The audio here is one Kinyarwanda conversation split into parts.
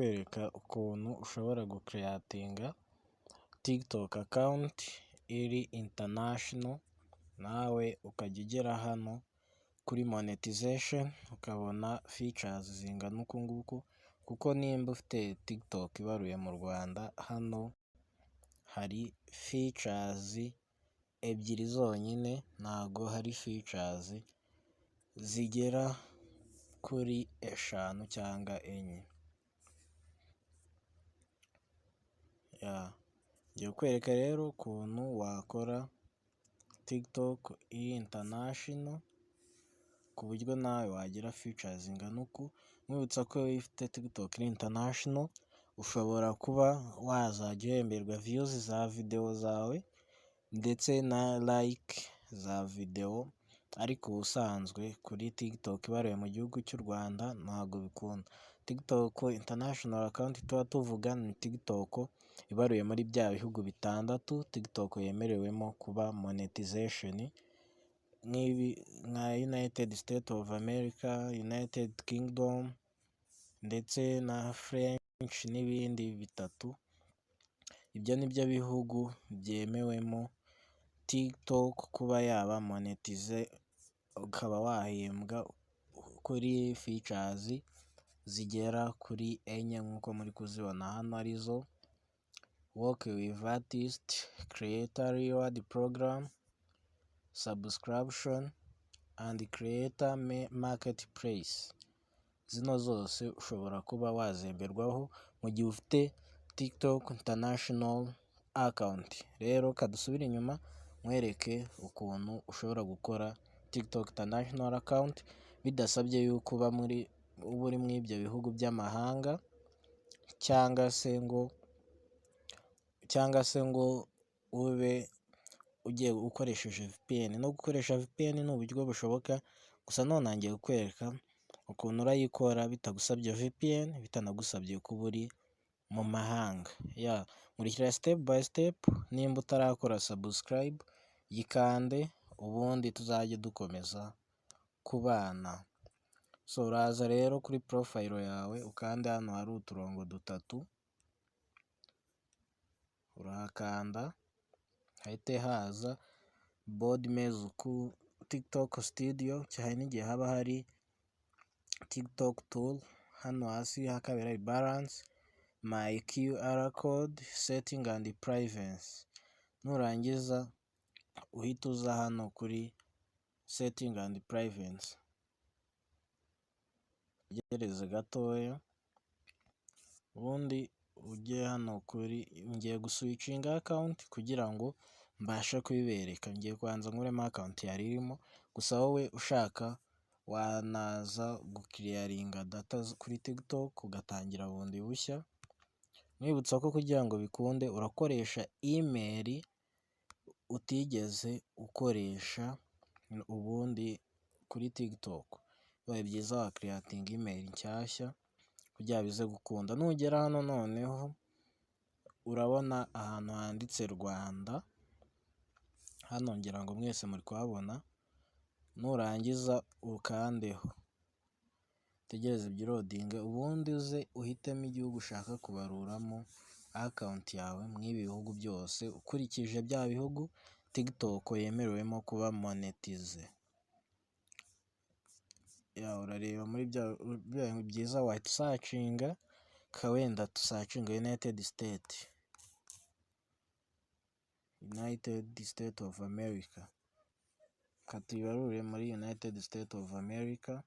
kukwereka ukuntu ushobora gucreatinga TikTok account iri international, nawe ukajya ugera hano kuri monetization ukabona features zingana uku nguku, kuko nimba ufite TikTok ibaruye mu Rwanda, hano hari features ebyiri zonyine, ntago hari features zigera kuri eshanu cyangwa enye. Ngiye kukwereka rero ukuntu wakora TikTok iri international ku buryo nawe wagira features zingana uku. Nkwibutsa ko iyo ufite TikTok iri international ushobora kuba wazajya uhemberwa views za video zawe ndetse na like za video, ariko ubusanzwe kuri TikTok ibaruye mu gihugu cy'u Rwanda ntabwo bikunda. TikTok international account tuba tuvuga ni TikTok ibaruye muri bya bihugu bitandatu TikTok yemerewemo kuba monetization, nka United States of America, United Kingdom ndetse na French n'ibindi bitatu. Ibyo ni byo bihugu byemewemo TikTok kuba yaba monetize, ukaba wahembwa kuri features zigera kuri enye nk'uko muri kuzibona hano, arizo work with artist, creator reward program, subscription and creator marketplace. Zino zose ushobora kuba wazemberwaho mu gihe ufite TikTok international account. Rero kadusubire inyuma nkwereke ukuntu ushobora gukora TikTok international account bidasabye yuko uba uri muri ibyo bihugu by'amahanga, cyangwa se ngo ube ugiye ukoresheje VPN. No gukoresha VPN ni uburyo bushoboka, gusa none ngiye kukwereka ukuntu urayikora bitagusabye VPN, bitanagusabye kuba uri mu mahanga. Nkurikira step by step, nimba utarakora subscribe yikande, ubundi tuzajye dukomeza kubana. So uraza rero kuri profile yawe ukande hano hari uturongo dutatu, urahakanda hahite haza board mezuku TikTok studio, cyane n'igihe haba hari TikTok tool. Hano hasi hakabera hari balance, my QR code, setting and privacy. Nurangiza uhita uza hano kuri setting and privacy, ugereze gatoya, ubundi ujye hano kuri ngiye guswitchinga account kugira ngo mbashe kubibereka. Ngiye kubanza nkuremo account yari irimo, gusa wowe ushaka wanaza gukiriyaringa data kuri TikTok ugatangira bundi bushya. Mwibutsa ko kugira ngo bikunde urakoresha email utigeze ukoresha ubundi kuri TikTok. Bibaye byiza wa creating email nshyashya kugira bize gukunda. Nugera hano noneho urabona ahantu handitse Rwanda, hano ngira ngo mwese muri kuhabona. Nurangiza ukandeho tegereze by'loading, ubundi uze uhitemo igihugu ushaka kubaruramo account yawe mw'ibi bihugu byose, ukurikije bya bihugu TikTok yemerewemo kuba monetize. Urareba muri bya byiza wahita usacinga, wenda tusacinga United States of America, katuyibarure muri United States of America.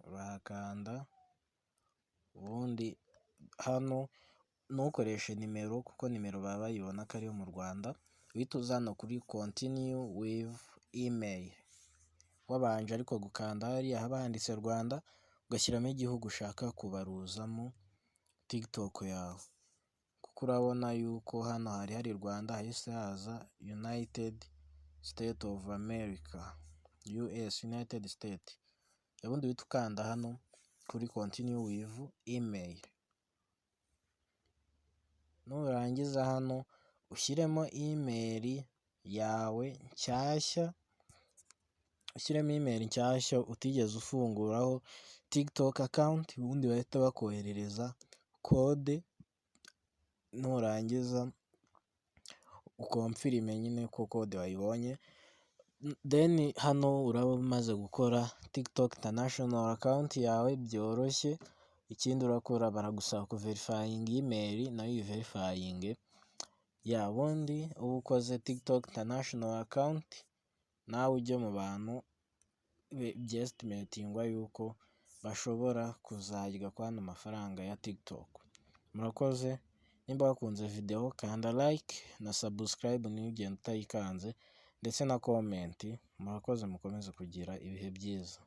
Urahakanda, ubundi hano ntukoreshe nimero kuko nimero baba bayibona ko ariyo mu Rwanda. Uhita uza hano kuri continue with email, wabanje ariko gukanda hariya haba handitse Rwanda, ugashyiramo igihugu ushaka kubaruzamo TikTok yawe, kuko urabona yuko hano hari Rwanda, hahise haza United States of America, US, United States. Ubundi uhita ukanda hano kuri continue with email. Nurangiza hano ushyiremo email yawe nshyashya ushyiremo email nshyashya utigeze ufunguraho TikTok account, ubundi bahita bakoherereza kode, nurangiza ukomfirime nyine ko kode wayibonye, then hano uraba umaze gukora TikTok international account yawe byoroshye. Ikindi urakora baragusaba kuverifayinga email, nayo uyiverifayinge, ubundi uba ukoze TikTok international account, nawe ujye mu bantu byestimatingwa yuko bashobora kuzarya kwano amafaranga ya TikTok. Murakoze, nimba wakunze video kanda like na subscribe niyo ugenda utayikanze, ndetse na comment. Murakoze, mukomeze kugira ibihe byiza.